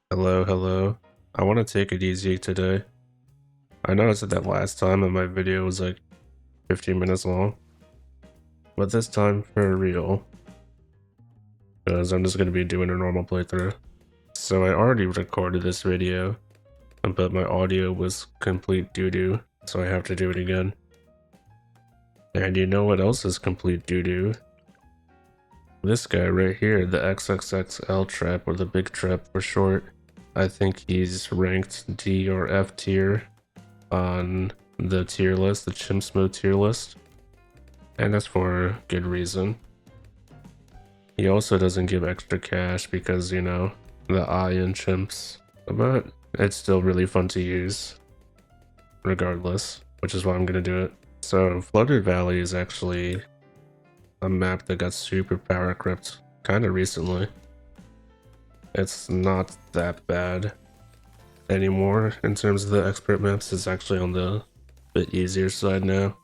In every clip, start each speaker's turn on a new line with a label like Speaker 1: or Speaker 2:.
Speaker 1: Hello, hello. I want to take it easy today. I noticed that last time and my video was like 15 minutes long, but this time for real, because I'm just going to be doing a normal playthrough. So I already recorded this video, but my audio was complete doo-doo, so I have to do it again. And you know what else is complete doo-doo? This guy right here, the XXXL Trap, or the Big Trap for short. I think he's ranked D or F tier on the tier list, the CHIMPS mode tier list, and that's for good reason. He also doesn't give extra cash because, you know, the I in CHIMPS, but it's still really fun to use regardless, which is why I'm gonna do it. So Flooded Valley is actually a map that got super power crept kind of recently. It's not that bad anymore in terms of the expert maps. It's actually on the bit easier side now.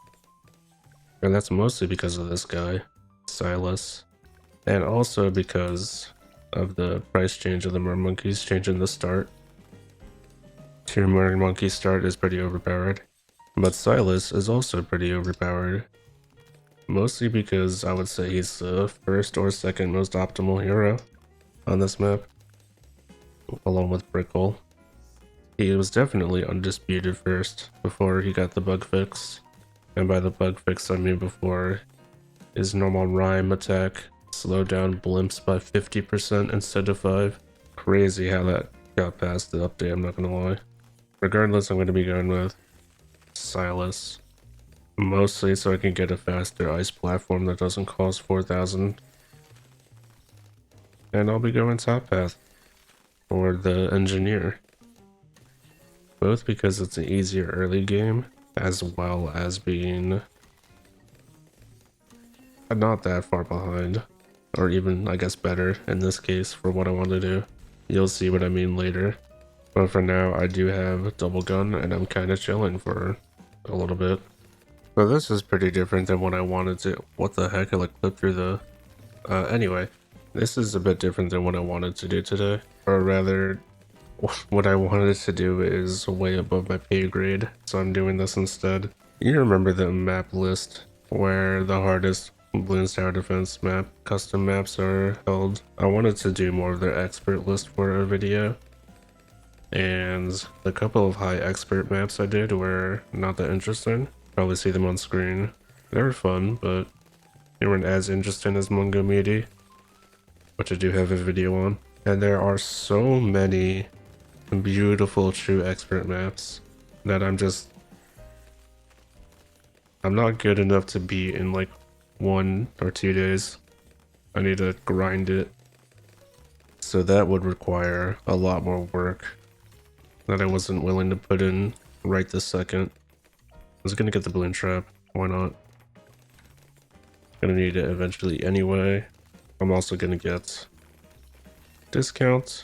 Speaker 1: And that's mostly because of this guy, Silas. And also because of the price change of the Mer Monkeys changing the start. Tier Mer Monkey start is pretty overpowered. But Silas is also pretty overpowered. Mostly because I would say he's the first or second most optimal hero on this map. Along with Brickle. He was definitely undisputed first before he got the bug fix. And by the bug fix I mean before his normal rhyme attack slowed down blimps by 50% instead of 5. Crazy how that got past the update, I'm not gonna lie. Regardless, I'm gonna be going with Silas. Mostly so I can get a faster ice platform that doesn't cost 4,000. And I'll be going top path for the engineer. Both because it's an easier early game, as well as being not that far behind, or even I guess better in this case for what I want to do. You'll see what I mean later. But for now, I do have double gun and I'm kind of chilling for a little bit. So this is pretty different than what I wanted to. What the heck? I like clipped through the. Anyway, this is a bit different than what I wanted to do today, or rather, what I wanted to do is way above my pay grade, so I'm doing this instead. You remember the map list where the hardest Bloon's Tower Defense map custom maps are held? I wanted to do more of their expert list for a video, and the couple of high expert maps I did were not that interesting. Probably see them on screen. They were fun, but they weren't as interesting as Mungo Meaty, which I do have a video on. And there are so many beautiful true expert maps that I'm not good enough to beat in like 1 or 2 days. I need to grind it. So that would require a lot more work that I wasn't willing to put in right this second. I was gonna get the Bloon Trap, why not? Gonna need it eventually anyway. I'm also gonna get discounts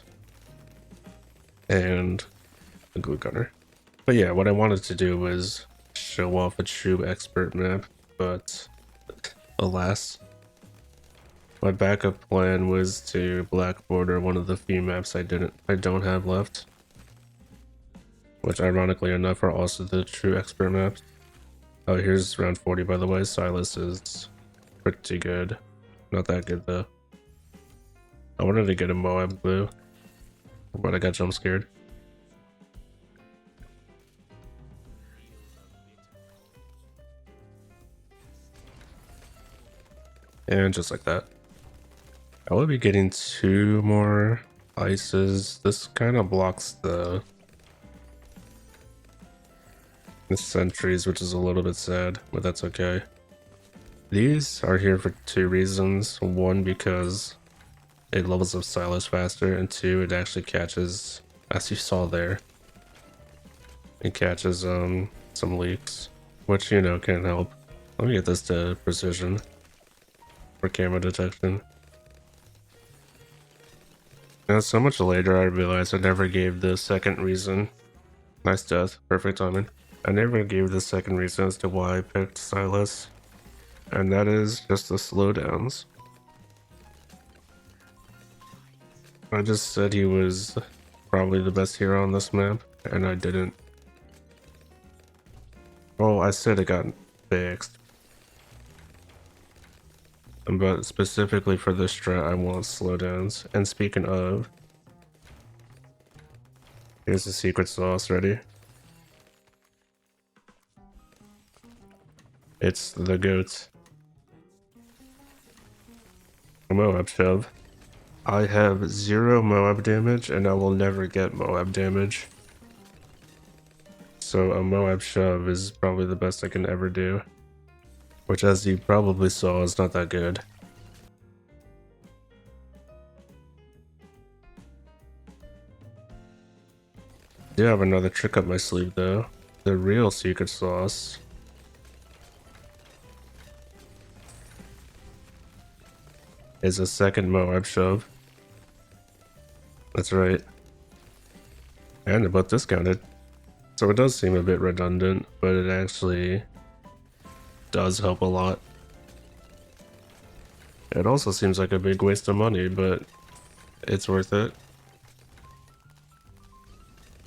Speaker 1: and a glue gunner. But yeah, what I wanted to do was show off a true expert map, but alas, my backup plan was to black border one of the few maps I don't have left, which ironically enough are also the true expert maps. Oh, here's round 40 by the way. Silas is pretty good, not that good though. I wanted to get a Moab glue, but I got jump scared. And just like that. I will be getting 2 more ices. This kind of blocks the sentries, which is a little bit sad, but that's okay. These are here for 2 reasons. 1, because it levels up Silas faster, and 2, it actually catches, as you saw there, it catches some leaks, which, you know, can help. Let me get this to precision for camera detection. Now, so much later I realized I never gave the second reason. Nice death, perfect timing. I never gave the second reason as to why I picked Silas, and that is just the slowdowns. I just said he was probably the best hero on this map, and I didn't. Well, I said it got fixed. But specifically for this strat, I want slowdowns. And speaking of, here's the secret sauce ready. It's the goat. Moab shove. I have 0 Moab damage, and I will never get Moab damage. So a Moab shove is probably the best I can ever do. Which, as you probably saw, is not that good. I do have another trick up my sleeve though. The real secret sauce is a second Moab shove. That's right. And about discounted. So it does seem a bit redundant, but it actually does help a lot. It also seems like a big waste of money, but it's worth it.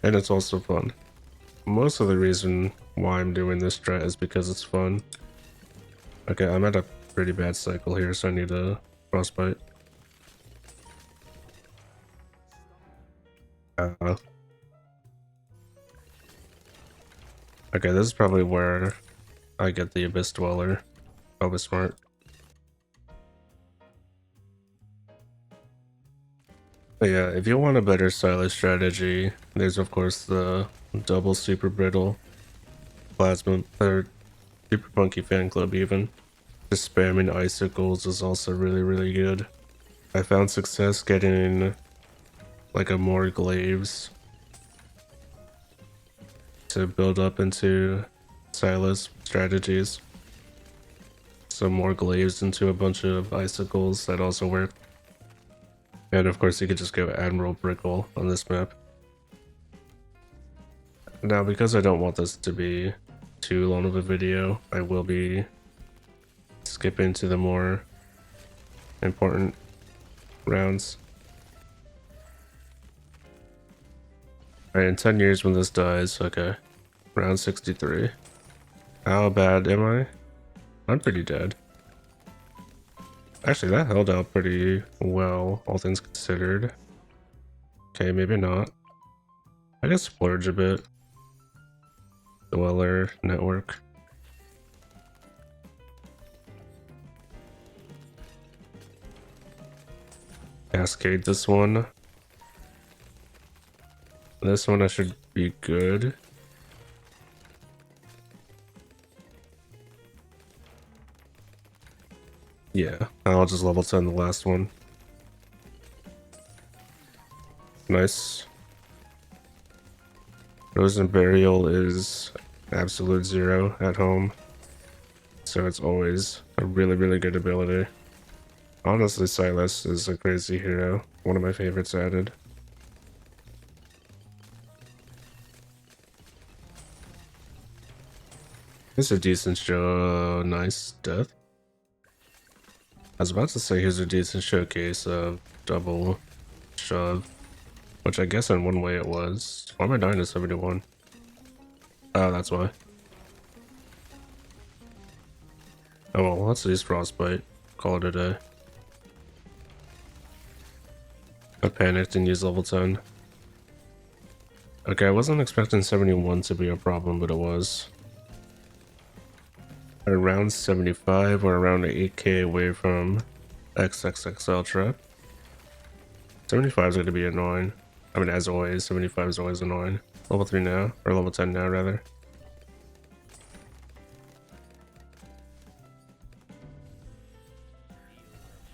Speaker 1: And it's also fun. Most of the reason why I'm doing this strat is because it's fun. Okay, I'm at a pretty bad cycle here, so I need a frostbite. Okay, this is probably where I get the Abyss Dweller. Probably smart. But yeah, if you want a better stylish strategy, there's of course the double super brittle plasma, or super punky fan club even. Just spamming icicles is also really good. I found success getting like a more glaives to build up into Silas strategies. Some more glaives into a bunch of icicles that also work. And of course you could just go Admiral Brickle on this map. Now because I don't want this to be too long of a video, I will be skipping to the more important rounds. Alright, in 10 years when this dies, okay. Round 63. How bad am I? I'm pretty dead. Actually, that held out pretty well, all things considered. Okay, maybe not. I guess splurge a bit. Dweller, network. Cascade this one. This one I should be good. Yeah, I'll just level 10 the last one. Nice. Frozen Burial is absolute 0 at home. So it's always a really good ability. Honestly, Silas is a crazy hero. One of my favorites added. It's a decent show. Nice death. I was about to say here's a decent showcase of double shove, which I guess in one way it was. Why am I dying to 71? Oh, that's why. Oh well, let's use Frostbite. Call it a day. I panicked and used level 10. Okay, I wasn't expecting 71 to be a problem, but it was. Around 75 or around 8k away from XXXL Trap. 75 is going to be annoying. I mean, as always, 75 is always annoying. Level 3 now, or level 10 now, rather.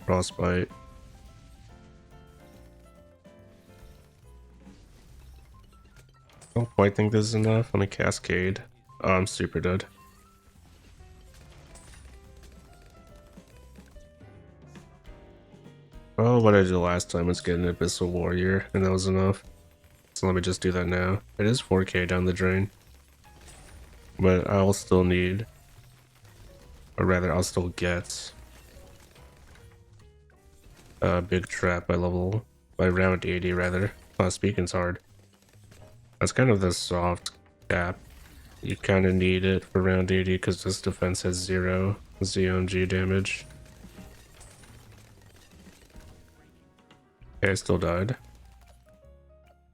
Speaker 1: Frostbite. I don't quite think this is enough. Let me Cascade. Oh, I'm super dead. Oh, what I did last time was get an Abyssal Warrior, and that was enough. So let me just do that now. It is 4k down the drain. But I'll still need, or rather I'll still get a big trap by round 80 rather. speaking's hard. That's kind of the soft cap. You kind of need it for round 80 because this defense has 0 ZOMG damage. Okay, I still died.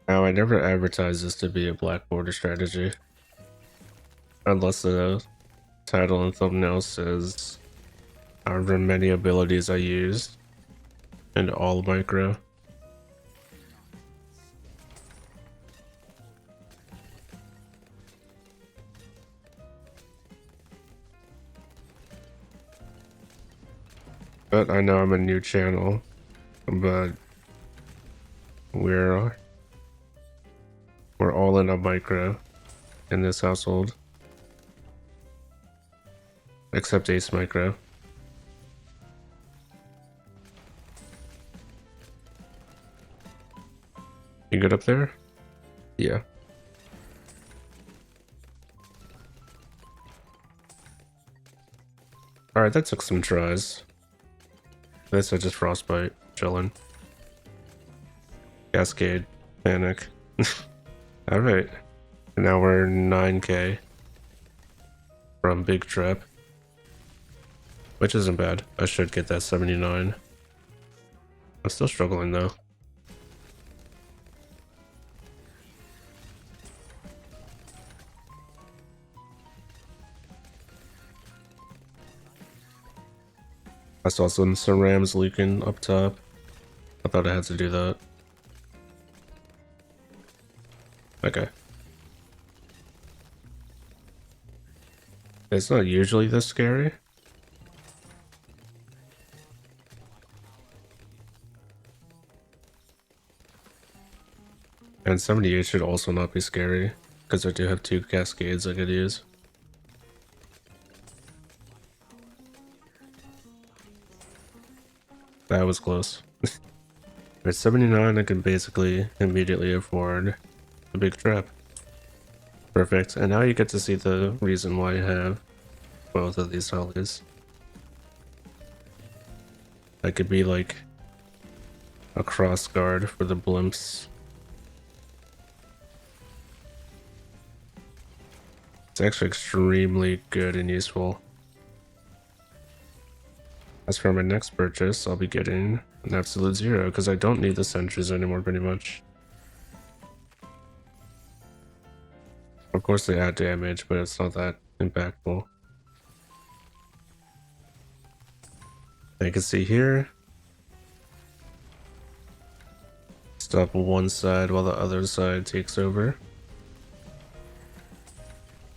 Speaker 1: Now, I never advertised this to be a black border strategy. Unless the title and thumbnail says however many abilities I used and all micro. But I know I'm a new channel, but we're all in a micro in this household. Except Ace Micro. You good up there? Yeah. Alright, that took some tries. This I just frostbite, chillin'. Cascade, panic. Alright. Now we're 9k from Big Trap. Which isn't bad. I should get that 79. I'm still struggling though. I saw some cerams leaking up top. I thought I had to do that. Okay. It's not usually this scary. And 78 should also not be scary, because I do have 2 cascades I could use. That was close. At 79, I can basically immediately afford a Big Trap. Perfect, and now you get to see the reason why I have both of these hollies. That could be like a cross guard for the blimps. It's actually extremely good and useful. As for my next purchase, I'll be getting an absolute 0 because I don't need the sentries anymore pretty much. Of course they add damage, but it's not that impactful. You can see here, stop one side while the other side takes over.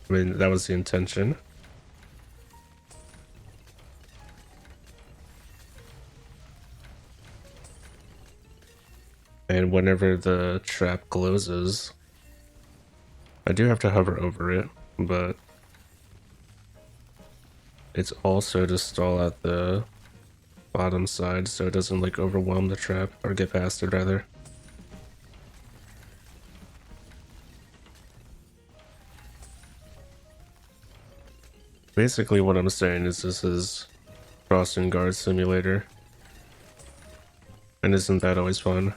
Speaker 1: I mean, that was the intention. And whenever the trap closes, I do have to hover over it, but it's also to stall at the bottom side so it doesn't like overwhelm the trap, or get past it rather. Basically what I'm saying is this is Crossing Guard Simulator. And isn't that always fun?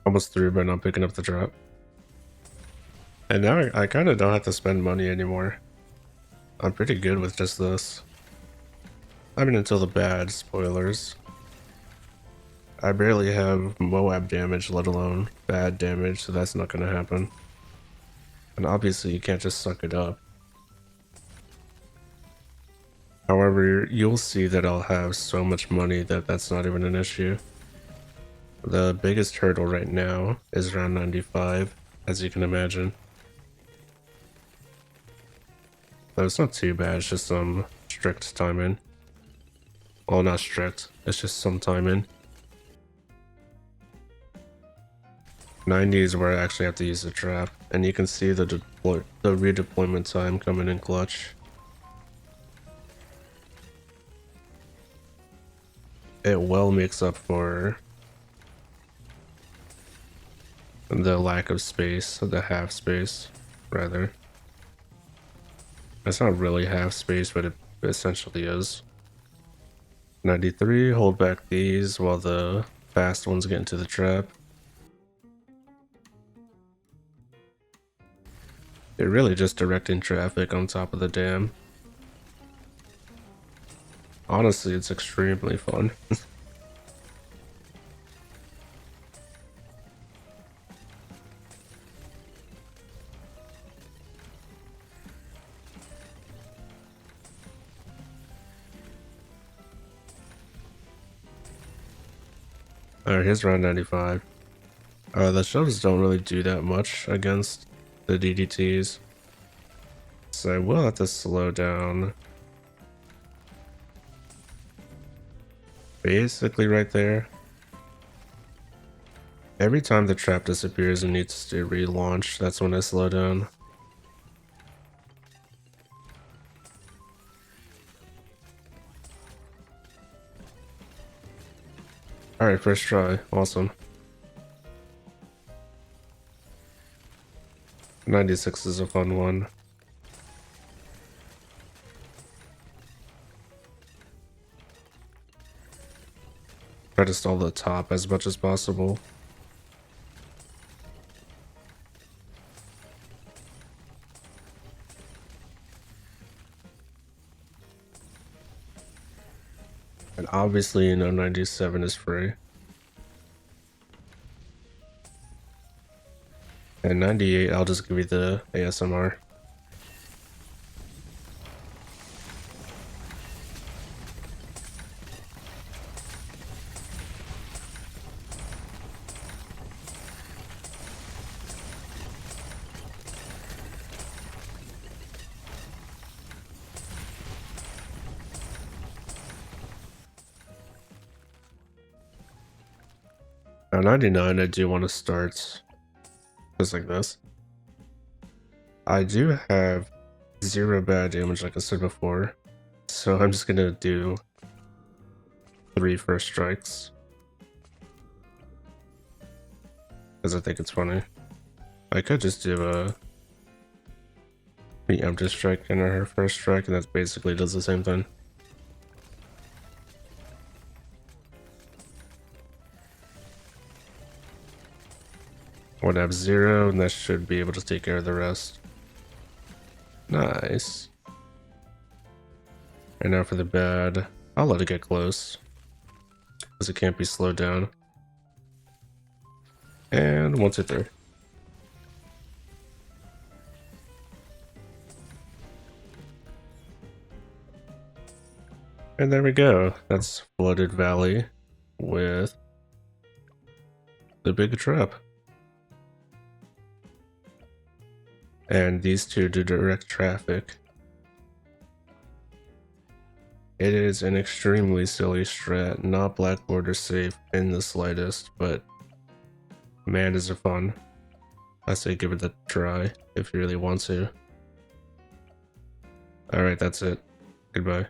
Speaker 1: Almost through by not picking up the drop. And now I kind of don't have to spend money anymore. I'm pretty good with just this. I mean, until the bad spoilers. I barely have Moab damage, let alone bad damage, so that's not going to happen. And obviously you can't just suck it up. However, you'll see that I'll have so much money that that's not even an issue. The biggest hurdle right now is around 95, as you can imagine. Though it's not too bad, it's just some strict timing. Well, not strict, it's just some timing. 90 is where I actually have to use the trap, and you can see the redeployment time coming in clutch. it well makes up for the lack of space, the half space, rather. It's not really half space, but it essentially is. 93, hold back these while the fast ones get into the trap. They're really just directing traffic on top of the dam. Honestly, it's extremely fun. Alright, here's round 95. The shoves don't really do that much against the DDTs, so I will have to slow down. Basically right there. Every time the trap disappears and needs to relaunch, that's when I slow down. Alright, first try. Awesome. 96 is a fun one. Try to stall the top as much as possible. And obviously, 97 is free. And 98, I'll just give you the ASMR. Now 99, I do want to start just like this. I do have 0 bad damage like I said before, so I'm just gonna do 3 first strikes. Because I think it's funny. I could just do a preemptive strike and her first strike, and that basically does the same thing. Would have 0, and that should be able to take care of the rest. Nice. And now for the bad. I'll let it get close, because it can't be slowed down. And 1, 2, 3. And there we go. That's Flooded Valley with the big trap. And these two do direct traffic. It is an extremely silly strat, not black border safe in the slightest, but man is it fun. I say give it a try if you really want to. Alright, that's it. Goodbye.